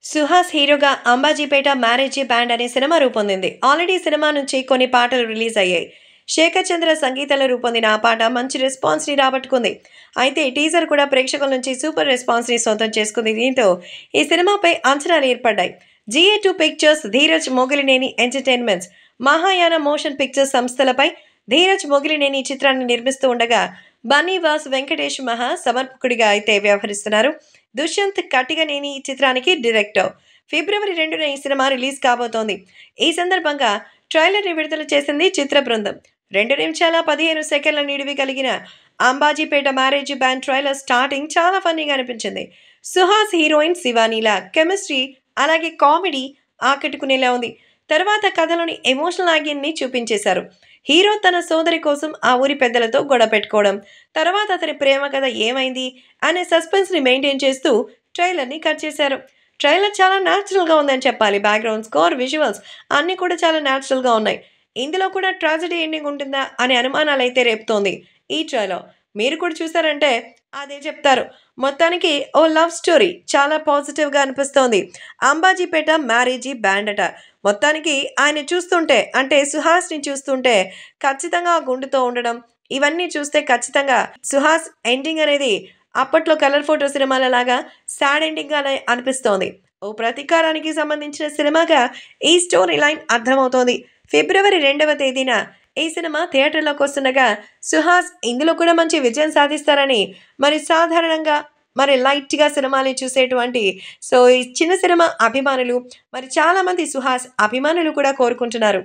సుహాస్ హీరోగా 'Ambajipeta marriage band' అనే cinema రూపొందింది. Already ఈ సినిమా నుంచి కొన్ని పాటలు రిలీజ్ అయ్యాయి. శేఖర్ చంద్ర సంగీతంలో రూపొందిన ఆ పాట మంచి రెస్పాన్స్‌ని రాబట్టుకుంది. అయితే టీజర్ కూడా ప్రేక్షకుల నుంచి సూపర్ రెస్పాన్స్‌ని సొంతం చేసుకుంది. దీంతో ఈ సినిమాపై అంచనాలు ఏర్పడ్డాయి. GA2 pictures, Dheeraj Mogilineni entertainments, Mahayana motion pictures సంస్థలపై ధీరజ్ మొగిలినేని ఈ చిత్రాన్ని నిర్మిస్తూ ఉండగా, బన్నీవాస్ వెంకటేష్ మహా సమర్పకుడిగా అయితే వ్యవహరిస్తున్నారు. దుష్యంత్ కటిగనేని ఈ చిత్రానికి డైరెక్టర్. ఫిబ్రవరి 2న ఈ సినిమా రిలీజ్ కాబోతోంది. ఈ సందర్భంగా ట్రైలర్‌ని విడుదల చేసింది చిత్ర బృందం. 2 నిమిషాల 15 సెకన్ల నిడివి కలిగిన 'Ambajipeta marriage band' trailer starting చాలా ఫన్నీగా అనిపించింది. సుహాస్ హీరోయిన్ శివానీల కెమిస్ట్రీ అలాగే కామెడీ ఆకట్టుకునేలా ఉంది. తర్వాత కథలోని ఎమోషనల్ యాంగిల్‌ని చూపించేశారు. హీరో తన సోదరి కోసం ఆ ఊరి పెద్దలతో గొడవ పెట్టుకోవడం, తర్వాత అతని ప్రేమ కథ ఏమైంది అనే సస్పెన్స్‌ని మెయింటైన్ చేస్తూ ట్రైలర్‌ని కట్ చేశారు. ట్రైలర్ చాలా న్యాచురల్‌గా ఉందని చెప్పాలి. బ్యాక్‌గ్రౌండ్ స్కోర్, విజువల్స్ అన్నీ కూడా చాలా న్యాచురల్‌గా ఉన్నాయి. ఇందులో కూడా ట్రాజెడీ ఎండింగ్ ఉంటుందా అనే అనుమానాలైతే రేపుతోంది ఈ ట్రైలర్. మీరు కూడా చూసారంటే అదే చెప్తారు. మొత్తానికి ఓ లవ్ స్టోరీ చాలా పాజిటివ్‌గా అనిపిస్తోంది. 'అంబాజీపేట మ్యారేజీ బ్యాండ్' అట. మొత్తానికి ఆయన చూస్తుంటే అంటే సుహాస్‌ని చూస్తుంటే ఖచ్చితంగా ఆ గుండుతో ఉండడం, ఇవన్నీ చూస్తే ఖచ్చితంగా సుహాస్ ఎండింగ్ అనేది అప్పట్లో కలర్ ఫోటో సినిమాలలాగా సాడ్ ఎండింగ్‌గానే అనిపిస్తోంది. ఓ ప్రతీకారానికి సంబంధించిన సినిమాగా ఈ స్టోరీ లైన్ అర్థమవుతోంది. ఫిబ్రవరి 2వ తేదీన ఈ సినిమా థియేటర్‌లోకొస్తుండగా సుహాస్ ఇందులో కూడా మంచి విజయం సాధిస్తారని సాధారణంగా లైట్‌గా సినిమాల్ని చూసేటువంటి ఈ చిన్న సినిమా అభిమానులు చాలామంది సుహాస్ అభిమానులు కూడా కోరుకుంటున్నారు.